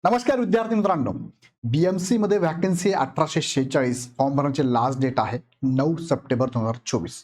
नमस्कार विद्यार्थी मित्रांनो, बीएमसी मध्ये वॅकन्सी 1846 फॉर्म भरण्याची लास्ट डेट आहे 9 सप्टेंबर 2024.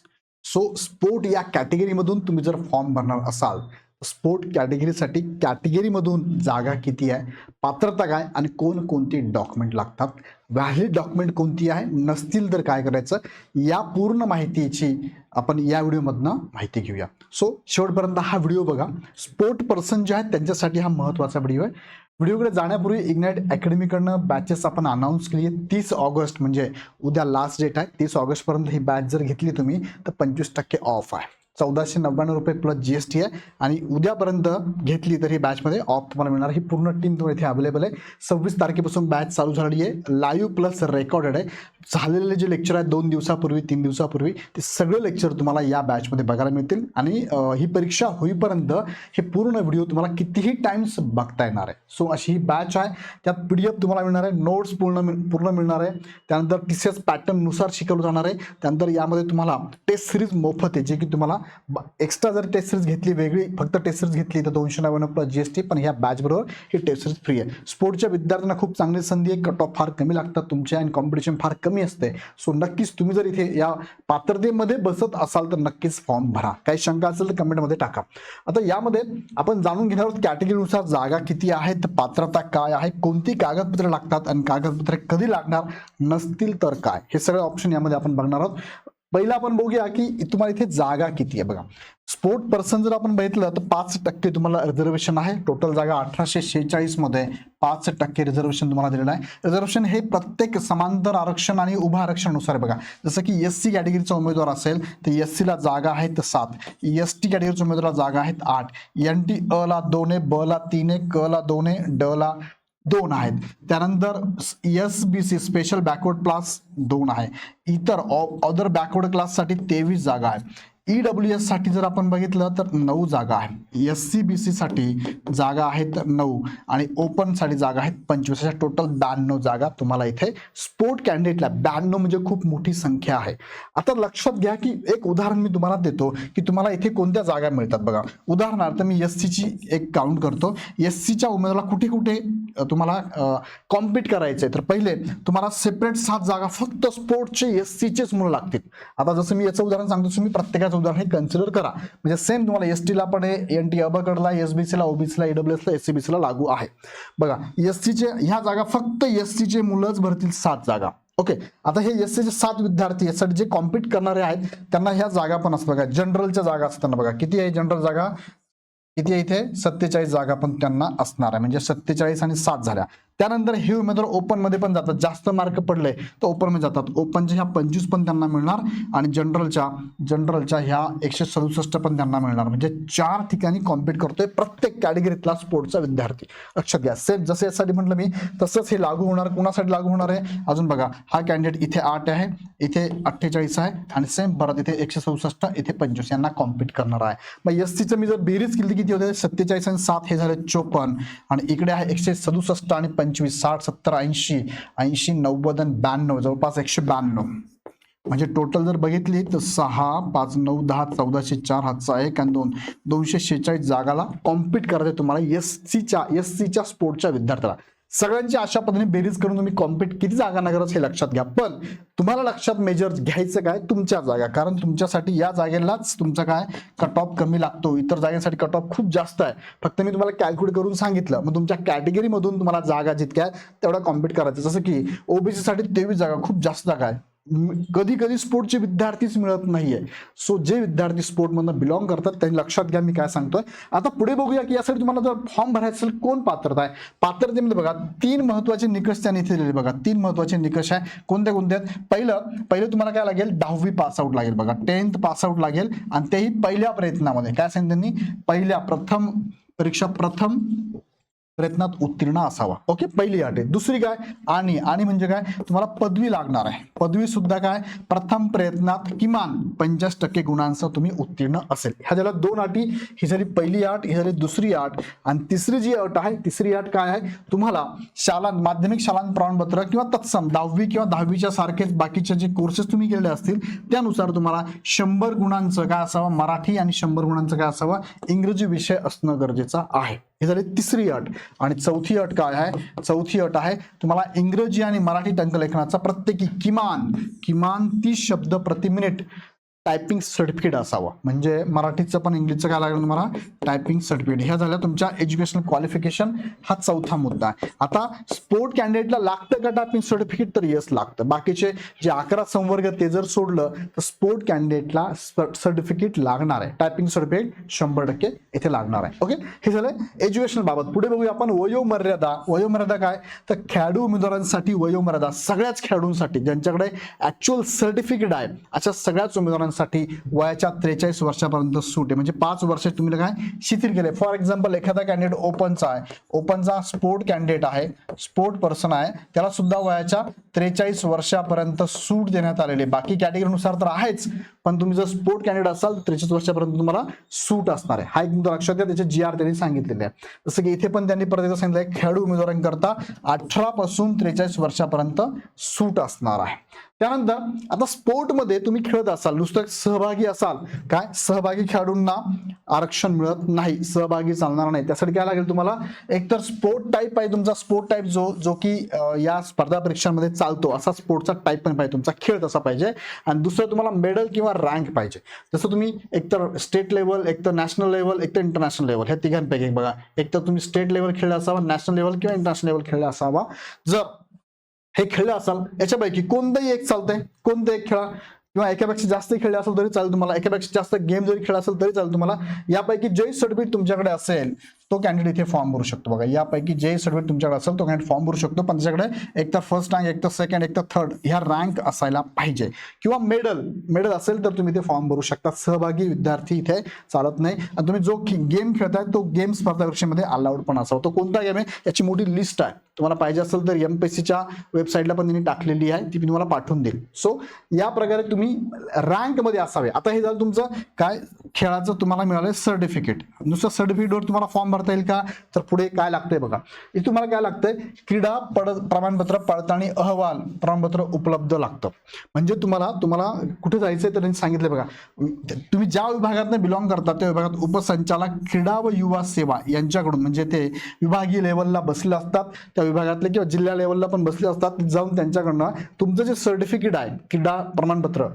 सो स्पोर्ट या कॅटेगरीमधून तुम्ही जर फॉर्म भरणार असाल, स्पोर्ट कॅटेगरीसाठी कॅटेगरीमधून जागा किती आहे, पात्रता काय आणि कोणकोणती डॉक्युमेंट लागतात, व्हॅलिड डॉक्युमेंट कोणती आहे, नसतील तर काय करायचं, या पूर्ण माहितीची आपण या व्हिडिओमधनं माहिती घेऊया. सो शेवटपर्यंत हा व्हिडिओ बघा. स्पोर्ट पर्सन जे आहेत त्यांच्यासाठी हा महत्त्वाचा व्हिडिओ आहे. व्हिडिओकडे जाण्यापूर्वी इग्नाइट अकॅडमीकडनं बॅचेस आपण अनाऊन्स केली आहे. 30 ऑगस्ट म्हणजे उद्या लास्ट डेट आहे. 30 ऑगस्टपर्यंत ही बॅच जर घेतली तुम्ही तर 25% ऑफ आहे. 1499 रुपये प्लस GST आहे आणि उद्यापर्यंत घेतली तर ही बॅचमध्ये ऑफ तुम्हाला मिळणार. ही पूर्ण टीम तुम्हाला इथे अवेलेबल आहे. 26 तारखेपासून बॅच चालू झाली आहे. लाईव्ह प्लस रेकॉर्डेड आहे. झालेले जे लेक्चर आहेत 2 दिवसापूर्वी 3 दिवसापूर्वी ते सगळे लेक्चर तुम्हाला या बॅचमध्ये बघायला मिळतील आणि ही परीक्षा होईपर्यंत हे पूर्ण व्हिडिओ तुम्हाला कितीही टाइम्स बघता येणार आहे. सो अशी ही बॅच आहे. त्यात PDF तुम्हाला मिळणार आहे, नोट्स पूर्ण मिळणार आहे. त्यानंतर TCS पॅटर्ननुसार शिकवलं जाणार आहे. त्यानंतर यामध्ये तुम्हाला टेस्ट सिरीज मोफत आहे, जे की तुम्हाला एक्स्ट्रा जर टेस्ट सिरीज घेतली, वेगळी फक्त टेस्ट सिरीज घेतली तर 299 प्लस GST, पण ह्या बॅच बरोबर ही टेस्ट सिरीज फ्री आहे. स्पोर्टच्या विद्यार्थ्यांना खूप चांगली संधी आहे. कट ऑफ फार कमी लागतात तुमचे आणि कॉम्पिटिशन फार कमी असते. सो नक्कीच तुम्ही जर इथे या पात्रतेमध्ये बसत असाल तर नक्कीच फॉर्म भरा. काही शंका असेल तर कमेंटमध्ये टाका. आता यामध्ये आपण जाणून घेणार आहोत कॅटेगरीनुसार जागा किती आहेत, पात्रता काय आहे, कोणती कागदपत्रे लागतात आणि कागदपत्रे कधी लागणार, नसतील तर काय, हे सगळे ऑप्शन यामध्ये आपण बघणार आहोत. पहिला आपण बघूया की तुम्हाला इथे जागा किती आहे. बघा, स्पोर्ट पर्सन जर आपण बघितलं तर 5% तुम्हाला रिझर्वेशन आहे. टोटल जागा 1846 मध्ये 5% रिझर्वेशन तुम्हाला दिलेलं आहे. रिझर्वेशन हे प्रत्येक समांतर आरक्षण आणि उभा आरक्षणानुसार बघा. जसं की SC कॅटेगरीचा उमेदवार असेल तर SC ला जागा आहेत 7, ST कॅटेगरीच्या उमेदवाराला जागा आहेत 8, NT अ ला 2 आहे, ब ला 3 आहे, क ला 2 आहे, ड ला 2 आहेत. त्यानंतर SBC स्पेशल बॅकवर्ड क्लास 2 आहे. इतर अदर बॅकवर्ड क्लाससाठी 23 जागा आहे. EWS साठी जर आपण बघितलं तर 9 जागा आहे. SCBC साठी जागा आहेत 9 आणि ओपन साठी जागा आहेत 25. अशा टोटल 92 जागा तुम्हाला इथे स्पोर्ट कॅन्डिडेटला. 92 म्हणजे खूप मोठी संख्या आहे. आता लक्षात घ्या की एक उदाहरण मी तुम्हाला देतो की तुम्हाला इथे कोणत्या जागा मिळतात. बघा, उदाहरणार्थ मी SC ची एक काउंट करतो. SC च्या उमेदवाराला कुठे कुठे तुम्हाला कॉम्पिट करायचंय, तर पहिले तुम्हाला सेपरेट 7 जागा फक्त स्पोर्टचे SC चेच मुलं लागतील. आता जसं मी याचं उदाहरण सांगतो, तुम्ही प्रत्येकाचं उदाहरण हे कन्सिडर करा. म्हणजे सेम तुम्हाला ST ला पण NT अ ब कडला, SBC ला, OBC ला, EWS ला, SCBC ला लागू आहे. बघा, SC चे ह्या जागा फक्त SC चे मुलंच भरतील 7 जागा. ओके, आता हे SC चे 7 विद्यार्थी यासाठी जे कॉम्पिट करणारे आहेत त्यांना ह्या जागा पण असतात. बघा, जनरलच्या जागा असताना बघा किती आहे जनरल जागा, किती आहे इथे 47 जागा पण त्यांना असणार आहे. म्हणजे 47 आणि 7 झाल्या. त्यानंतर हे उमेदवार ओपन मध्ये पण जातात. जास्त मार्क पडले तर ओपन मध्ये जातात. ओपनच्या ह्या 25 पण त्यांना मिळणार आणि जनरलच्या ह्या 167 पण त्यांना मिळणार. म्हणजे 4 ठिकाणी कॉम्पिट करतोय प्रत्येक कॅटेगरीतला स्पोर्टचा विद्यार्थी. लक्षात घ्या, सेम जसं यासाठी म्हटलं मी तसंच हे लागू होणार. कुणासाठी लागू होणार आहे अजून बघा. हा कॅन्डिडेट इथे 8 आहे, इथे 48 आहे आणि सेम परत इथे 167, इथे 25 यांना कॉम्पिट करणार आहे. मग SCचं मी जर बेरीज केली किती होते, 47 आणि 7 हे झाले 54 आणि इकडे आहे 167 आणि 25, 60, 70, 80, 80, 90 आणि 92, जवळपास 192. म्हणजे टोटल जर बघितली तर 6, 5, 9, 10, 14, 4 हातचा 1 आणि 2, 246 जागाला कॉम्पिट करायचं तुम्हाला SCच्या स्पोर्टच्या विद्यार्थ्याला. सगळ्यांची अशा पद्धतीने बेरीज करून तुम्ही कॉम्पिट किती जागा नगरच हे लक्षात घ्या. पण तुम्हाला लक्षात मेजर घ्यायचं काय, तुमच्या जागा, कारण तुमच्यासाठी या जागेलाच तुमचा काय कट ऑफ कमी लागतो. इतर जागेसाठी कट ऑफ खूप जास्त आहे. फक्त मी तुम्हाला कॅल्क्युलेट करून सांगितलं. मग तुमच्या कॅटेगरीमधून तुम्हाला जागा जितक्या तेवढा कॉम्पिट करायचं. जसं की OBC साठी 23 जागा, खूप जास्त जागा आहे. कधी कधी स्पोर्टचे विद्यार्थीच मिळत नाहीये. सो जे विद्यार्थी स्पोर्टमधून बिलॉंग करतात त्यांनी लक्षात घ्या मी काय सांगतोय. आता पुढे बघूया की यासाठी तुम्हाला जर फॉर्म भरायचा असेल कोण पात्रता आहे. पात्रतेमध्ये बघा 3 महत्वाचे निकष त्यांनी इथे दिले. बघा 3 महत्वाचे निकष आहे. कोणते आहेत. पहिलं तुम्हाला काय लागेल, 10वी पास आउट लागेल. बघा 10th पास आउट लागेल आणि तेही पहिल्या प्रयत्नामध्ये. काय सांगितलं त्यांनी, प्रथम प्रयत्नात उत्तीर्ण असावा. ओके, पहिली अट आहे. दुसरी काय, आणि म्हणजे काय, तुम्हाला पदवी लागणार आहे. पदवी सुद्धा काय, प्रथम प्रयत्नात किमान 50% गुणांसह तुम्ही उत्तीर्ण असेल. ह्या झाल्या 2 अटी. ही झाली पहिली अट, ही झाली दुसरी अट. आणि तिसरी जी अट आहे, तिसरी अट काय आहे, तुम्हाला माध्यमिक शालांत प्रमाणपत्र किंवा तत्सम 10वी किंवा 10वीच्या सारखेच बाकीचे जे कोर्सेस तुम्ही केलेले असतील त्यानुसार तुम्हाला 100 गुणांचं काय असावं मराठी आणि 100 गुणांचं काय असावं इंग्रजी विषय असणं गरजेचं आहे. ही झाली तिसरी अट. आणि चौथी अट काय आहे? चौथी अट आहे तुम्हाला इंग्रजी आणि मराठी टंकलेखनाचा प्रत्येकी किमान 30 शब्द प्रति मिनिट टायपिंग सर्टिफिकेट असावं. म्हणजे मराठीचं पण इंग्लिशचं काय लागेल तुम्हाला? Typing certificate. ह्या झाल्या तुमच्या एज्युकेशनल क्वालिफिकेशन. हा चौथा मुद्दा आहे. आता स्पोर्ट कॅन्डिडेटला लागतं का टायपिंग सर्टिफिकेट? तर येस लागतं. बाकीचे जे 11 संवर्ग ते जर सोडलं तर स्पोर्ट कॅन्डिडेटला सर्टिफिकेट लागणार आहे. टायपिंग सर्टिफिकेट 100% इथे लागणार आहे. ओके, हे झालं एज्युकेशन बाबत. पुढे बघूया आपण वयोमर्यादा काय? तर खेळाडू उमेदवारांसाठी वयोमर्यादा सगळ्याच खेळाडूंसाठी ज्यांच्याकडे ऍक्च्युअल सर्टिफिकेट आहे अशा सगळ्याच उमेदवारांसाठी वयाच्या 43 वर्षापर्यंत सूट आहे. म्हणजे 5 वर्ष तुम्ही काय शिथिल केले. फॉर एक्झाम्पल एखादा कॅन्डिडेट ओपनचा आहे, ओपनचा स्पोर्ट कॅन्डिडेट आहे, स्पोर्ट पर्सन आहे, त्याला सुद्धा वयाच्या 43 वर्षापर्यंत सूट देण्यात आलेली आहे. बाकी कॅटेगरीनुसार तर आहेच, पण तुम्ही जर स्पोर्ट कॅन्डिडेट असाल तर 43 वर्षापर्यंत तुम्हाला सूट असणार आहे. हा एक मुद्दा लक्षात घ्या. त्याचे GR त्यांनी सांगितलेले आहे. जसं की इथे पण त्यांनी परत सांगितलं आहे खेळाडू उमेदवारांकरता 18 पासून 43 वर्षापर्यंत सूट असणार आहे. त्यानंतर आता स्पोर्टमध्ये तुम्ही खेळत असाल, नुसतं सहभागी असाल, काय सहभागी खेळाडूंना आरक्षण मिळत नाही, सहभागी चालणार नाही. त्यासाठी काय लागेल तुम्हाला? एकतर स्पोर्ट टाईप आहे तुमचा, स्पोर्ट टाईप जो की या स्पर्धा परीक्षांमध्ये चालतो असा स्पोर्टचा टाईप पण पाहिजे, तुमचा खेळ तसा पाहिजे. आणि दुसरं तुम्हाला मेडल किंवा रँक पाहिजे. जसं तुम्ही एकतर स्टेट लेवल, एकतर नॅशनल लेवल, एकतर इंटरनॅशनल लेवल, ह्या तिघांपैकी बघा. एकतर तुम्ही स्टेट लेवल खेळला असावा, नॅशनल लेवल किंवा इंटरनॅशनल लेवल खेळला असावा. जर हे खेळले असाल याच्यापैकी कोणतंही एक चालतंय, कोणतं एक खेळा, किंवा एकापेक्षा जास्त खेळले असेल तरी चालेल तुम्हाला, एकापेक्षा जास्त गेम जरी खेळ असेल तरी चालेल तुम्हाला. यापैकी जे सर्टिफिकेट तुमच्याकडे असेल तो कॅन्डिडेट इथे फॉर्म भरू शकतो. बघा, यापैकी जे सर्टिफिकेट तुमच्याकडे असेल तो कॅन्डिडेट फॉर्म भरू शकतो, पण त्याच्याकडे एक तर फर्स्ट रँक, एक तर सेकंड, एक तर थर्ड ह्या रँक असायला पाहिजे. किंवा मेडल असेल तर तुम्ही इथे फॉर्म भरू शकता. सहभागी विद्यार्थी इथे चालत नाही. आणि तुम्ही जो गेम खेळताय तो गेम स्पर्धा परीक्षेमध्ये अलाउड पण असावा. तो कोणता गेम आहे याची मोठी लिस्ट आहे, तुम्हाला पाहिजे असेल तर MPSCच्या वेबसाईटला पण त्यांनी टाकलेली आहे, ती मी तुम्हाला पाठवून देईल. सो या प्रकारे तुम्ही रँक मध्ये असावे. आता हे झालं तुमचं काय खेळाचं तुम्हाला मिळालं सर्टिफिकेट. नुसतं सर्टिफिकेटवर तुम्हाला फॉर्म भरता येईल का? तर पुढे काय लागतंय बघा. इथे तुम्हाला काय लागतंय? क्रीडा प्रमाणपत्र, पडताळणी अहवाल प्रमाणपत्र उपलब्ध लागतं. म्हणजे तुम्हाला कुठे जायचंय तर त्यांनी सांगितलं बघा, तुम्ही ज्या विभागात बिलॉंग करता त्या विभागात उपसंचालक क्रीडा व युवा सेवा यांच्याकडून, म्हणजे ते विभागीय लेवलला बसले असतात, त्या विभागातले किंवा जिल्हा लेवलला पण बसले असतात, जाऊन त्यांच्याकडनं तुमचं जे सर्टिफिकेट आहे क्रीडा प्रमाणपत्र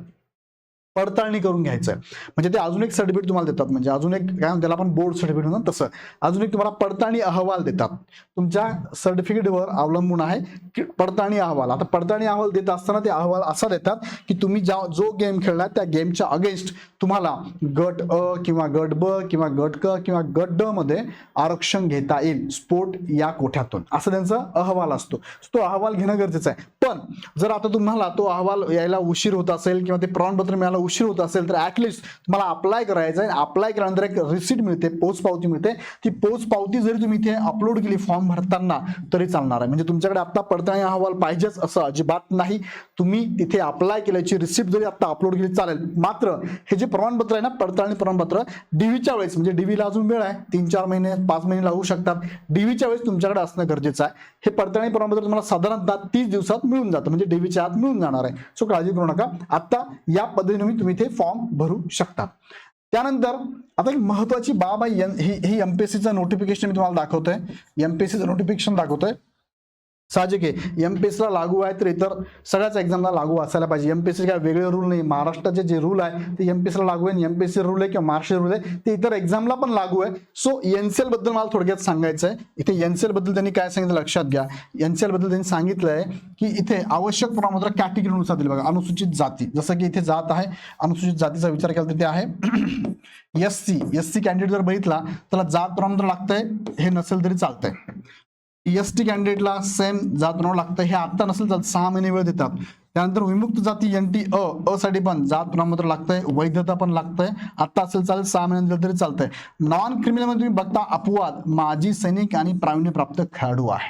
पडताळणी करून घ्यायचं आहे. म्हणजे ते अजून एक सर्टिफिकेट तुम्हाला देतात, म्हणजे अजून एक काय त्याला आपण बोर्ड सर्टिफिकेट म्हणून, तसं अजून एक तुम्हाला पडताळणी अहवाल देतात. तुमच्या सर्टिफिकेटवर अवलंबून आहे पडताळणी अहवाल. आता पडताळणी अहवाल देत असताना ते अहवाल असा देतात की तुम्ही जो गेम खेळला त्या गेमच्या अगेन्स्ट तुम्हाला गट अ किंवा गट ब किंवा गट क किंवा गट ड मध्ये आरक्षण घेता येईल स्पोर्ट या कोठ्यातून, असं त्यांचा अहवाल असतो. तो अहवाल घेणं गरजेचं आहे. पण जर आता तुम्हाला तो अहवाल यायला उशीर होत असेल किंवा ते प्रमाणपत्र मिळायला उशीर होत असेल तर ऍटलिस्ट तुम्हाला अप्लाय करायचं आहे. अप्लाय केल्यानंतर एक रिसिट मिळते, पोच पावती मिळते. ती पोच पावती जरी तुम्ही इथे अपलोड केली फॉर्म भरताना तरी चालणार आहे. म्हणजे तुमच्याकडे आता पडताळणी अहवाल पाहिजेच असं अजिबात नाही. तुम्ही तिथे अप्लाय केल्याची रिसिप्ट जरी आता अपलोड केली चालेल. मात्र हे जे प्रमाणपत्र आहे ना, पडताळणी प्रमाणपत्र, डीव्हीच्या वेळेस, म्हणजे डीव्हीला अजून वेळ आहे, 3-4 महिने 5 महिने लागू शकतात, डीव्हीच्या वेळेस तुमच्याकडे असणं गरजेचं आहे. हे पडताळणी प्रमाणपत्र तुम्हाला साधारणतः 30 दिवसात मिळून जातं, म्हणजे डीव्हीच्या आत मिळून जाणार आहे. सो काळजी करू नका. आता या पद्धतीने तुम्ही इथे फॉर्म भरू शकता. त्यानंतर आता एक महत्वाची बाब आहे, ही MPSCचं नोटिफिकेशन मी तुम्हाला दाखवतोय. MPSCचं नोटिफिकेशन दाखवतोय. साहजिक आहे, MPSCला लागू आहे तर इतर सगळ्याच एक्झामला लागू असायला पाहिजे. MPSC काय वेगळे रूल नाही. महाराष्ट्राचे जे रूल आहे ते MPSCला लागू आहे. MPSC रूल आहे किंवा महाराष्ट्र रूल आहे ते इतर एक्झामला पण लागू आहे. सो NCL बद्दल मला थोडक्यात सांगायचं आहे. इथे NCL बद्दल त्यांनी काय सांगितलं लक्षात घ्या. NCL बद्दल त्यांनी सांगितलंय की इथे आवश्यक प्रमाणपत्र कॅटेगरीनुसार दिले बघा. अनुसूचित जाती, जसं की इथे जात आहे, अनुसूचित जातीचा विचार केला तर ते आहे SC कॅन्डिडेट जर बघितला त्याला जात प्रमाणपत्र लागतंय, हे नसेल तरी चालतंय. ST कॅन्डिडेटला सेम जात प्रमाण लागतं, हे आता नसेल तर 6 महिने वेळ देतात. त्यानंतर विमुक्त जाती NT अ साठी पण जात प्रमाणपत्र लागतंय, वैधता पण लागतंय, आता असेल चालेल, 6 महिने दिलं तरी चालतंय. नॉन क्रिमिनल मध्ये तुम्ही बघता अपवाद माजी सैनिक आणि प्रावीण्यप्राप्त खेळाडू आहे.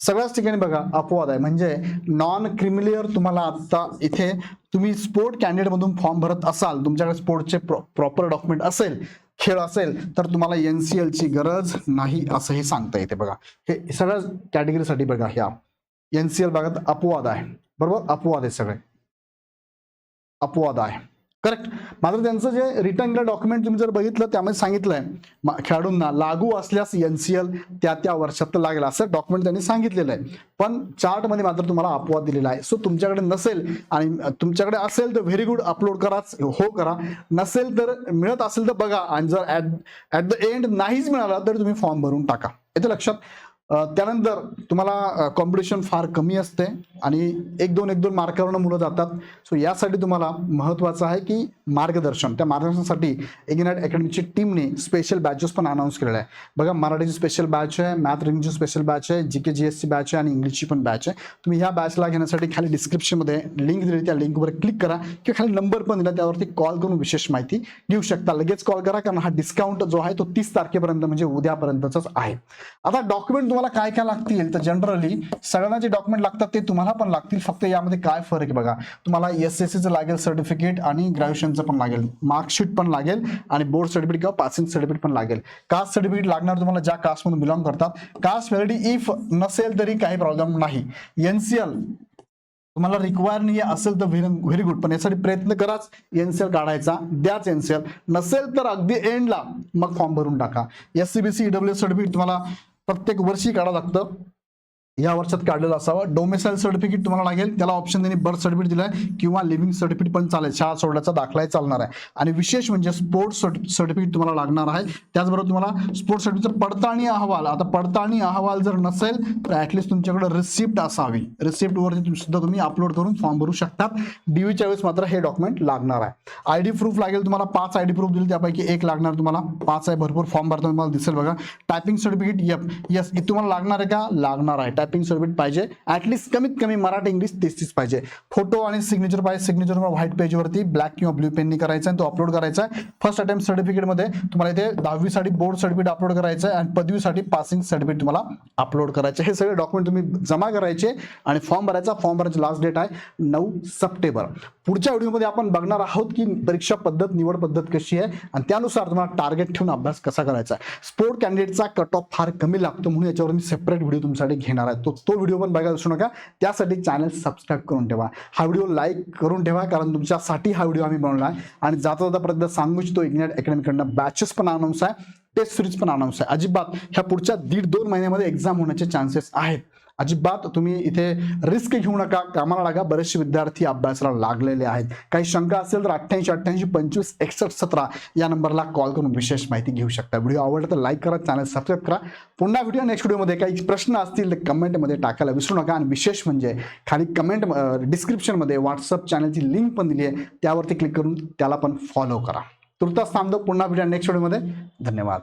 सगळ्याच ठिकाणी बघा अपवाद आहे. म्हणजे नॉन क्रिमिलियर तुम्हाला आता इथे तुम्ही स्पोर्ट कॅन्डिडेट मधून फॉर्म भरत असाल, तुमच्याकडे स्पोर्टचे प्रॉपर डॉक्युमेंट असेल, खेळ असेल, तर तुम्हाला NCL ची गरज नाही असं हे सांगता येते. बघा, हे सगळ्या कॅटेगरीसाठी बघा, ह्या NCL भागात अपवाद आहे. बरोबर, अपवाद आहे, सगळे अपवाद आहे. करेक्ट. मात्र त्यांचं जे रिटर्न डॉक्युमेंट तुम्ही जर बघितलं त्यामध्ये सांगितलंय खेळाडूंना लागू असल्यास एनसीएल त्या वर्षात लागेल असं डॉक्युमेंट त्यांनी सांगितलेलं आहे. पण चार्टमध्ये मात्र तुम्हाला अपवाद दिलेला आहे. सो तुमच्याकडे नसेल आणि तुमच्याकडे असेल तर व्हेरी गुड, अपलोड कराच, हो करा. नसेल तर मिळत असेल तर बघा, आणि जर ऍट द एंड नाहीच मिळाला तर तुम्ही फॉर्म भरून टाका. येते लक्षात. त्यानंतर तुम्हाला कॉम्पिटिशन फार कमी असते आणि एक दोन मार्कावरनं मुलं जातात. सो यासाठी तुम्हाला महत्त्वाचं आहे की मार्गदर्शन. त्या मार्गदर्शनासाठी इग्नाइट अकॅडमीची टीमने स्पेशल बॅचेस पण अनाऊन्स केलेल्या आहे. बघा, मराठीची स्पेशल बॅच आहे, मॅथ रिंगची स्पेशल बॅच आहे, जीके जीएसची बॅच आहे आणि इंग्लिशची पण बॅच आहे. तुम्ही ह्या बॅचला घेण्यासाठी खाली डिस्क्रिप्शनमध्ये लिंक दिली, त्या लिंकवर क्लिक करा किंवा खाली नंबर पण दिला, त्यावरती कॉल करून विशेष माहिती घेऊ शकता. लगेच कॉल करा, कारण हा डिस्काउंट जो आहे तो 30 तारखेपर्यंत म्हणजे उद्यापर्यंतच आहे. आता डॉक्युमेंट तुम्हाला काय काय लागतील तर जनरली सगळ्यांना जे डॉक्युमेंट लागतात ते तुम्हाला पण लागतील. फक्त यामध्ये काय फरक आहे बघा, तुम्हाला एसएससीचं लागेल सर्टिफिकेट आणि ग्रॅज्युएशनचं पण लागेल, मार्कशीट पण लागेल आणि बोर्ड सर्टिफिकेट किंवा पासिंग सर्टिफिकेट पण लागेल. कास्ट सर्टिफिकेट लागणार तुम्हाला ज्या कास्टमधून बिलॉंग करतात. कास्ट व्हॅलिडिटी इफ नसेल तरी काही प्रॉब्लेम नाही. एनसीएल तुम्हाला रिक्वायर नाही असेल तर व्हेरी गुड, पण यासाठी प्रयत्न कराच एनसीएल काढायचा, द्याच एनसीएल. नसेल तर अगदी एंडला मग फॉर्म भरून टाका. एससीबीसी ईडब्ल्यूएस सर्टिफिकेट तुम्हाला प्रत्येक वर्षी काढावं लागतं, या वर्षात काढलेलं असावं. डोमेसाईल सर्टिफिकेट तुम्हाला लागेल, त्याला ऑप्शन त्यांनी बर्थ सर्टिफिकेट दिलाय किंवा लिव्हिंग सर्टिफिकेट पण चालेल, शाळा सोडल्याचा दाखलाही चालणार आहे. आणि विशेष म्हणजे स्पोर्ट्स सर्टिफिकेट तुम्हाला लागणार आहे. त्याचबरोबर तुम्हाला स्पोर्ट्स सर्टिफिकेट पडताळणी अहवाल, आता पडताळणी अहवाल जर नसेल तर ऍटलिस्ट तुमच्याकडे रिसिप्ट असावी. रिसिप्ट वरती सुद्धा तुम्ही अपलोड करून फॉर्म भरू शकतात. डीवीच्या वेळेस मात्र हे डॉक्युमेंट लागणार आहे. आयडी प्रूफ लागेल तुम्हाला, 5 आयडी प्रूफ दिले त्यापैकी एक लागणार तुम्हाला. 5 आहे, भरपूर फॉर्म भरताना तुम्हाला दिसेल बघा. टायपिंग सर्टिफिकेट यस हे तुम्हाला लागणार आहे का? लागणार आहे. टायपिंग सर्टिफिकेट पाहिजे, ऍटलीस्ट कमीत कमी मराठी इंग्लिश 30 पाहिजे. फोटो आणि सिग्नेचर पाहिजे. सिग्नेचर व्हाईट पेजवरती ब्लॅक किंवा ब्ल्यू पेननी करायचा आहे, तो अपलोड करायचा आहे. फर्स्ट अटेम्प्ट सर्टिफिकेट मध्ये तुम्हाला इथे 10वी साठी बोर्ड सर्टिफिकेट अपलोड करायचं आहे आणि पदवीसाठी पासिंग सर्टिफिकेट तुम्हाला अपलोड करायचे. हे सगळे डॉक्युमेंट तुम्ही जमा करायचे आणि फॉर्म भरायचा. फॉर्म भरायची लास्ट डेट आहे 9 सप्टेंबर. पुढच्या व्हिडिओमध्ये आपण बघणार आहोत की परीक्षा पद्धत, निवड पद्धत कशी आहे आणि त्यानुसार तुम्हाला टार्गेट ठेवून अभ्यास कसा करायचा आहे. स्पोर्ट कॅन्डिडेटचा कट ऑफ फार कमी लागतो म्हणून याच्यावर मी सेपरेट व्हिडिओ तुमच्यासाठी घेणार आहे. तो व्हिडिओ पण बघायला विसरू नका. त्यासाठी चॅनल सबस्क्राईब करून ठेवा, हा व्हिडिओ लाईक करून ठेवा, कारण तुमच्यासाठी हा व्हिडिओ आम्ही बनवला आहे. आणि जाता जाता प्रयत्न सांगू इच्छितो, इग्नाइट अकॅडमीकडनं बॅचेस पण अनाऊन्स आहे, टेस्ट सिरीज पण अनाऊन्स आहे. अजिबात ह्या पुढच्या 1.5-2 महिन्यामध्ये एक्झाम होण्याचे चान्सेस आहेत. अजिबात तुम्ही इथे रिस्क घेऊ नका, कामाला लागा. बरेचसे विद्यार्थी अभ्यासाला लागलेले आहेत. काही शंका असेल तर 88 25 61 17 या नंबरला कॉल करून विशेष माहिती घेऊ शकता. व्हिडिओ आवडला तर लाईक करा, चॅनल सबस्क्राईब करा. पुन्हा व्हिडिओ नेक्स्ट व्हिडिओमध्ये काही प्रश्न असतील तर कमेंटमध्ये टाकायला विसरू नका. आणि विशेष म्हणजे खाली कमेंट डिस्क्रिप्शनमध्ये व्हॉट्सअप चॅनलची लिंक पण दिली आहे, त्यावरती क्लिक करून त्याला पण फॉलो करा. तुर्तास थांबतो. पुन्हा व्हिडिओ नेक्स्ट व्हिडिओमध्ये. धन्यवाद.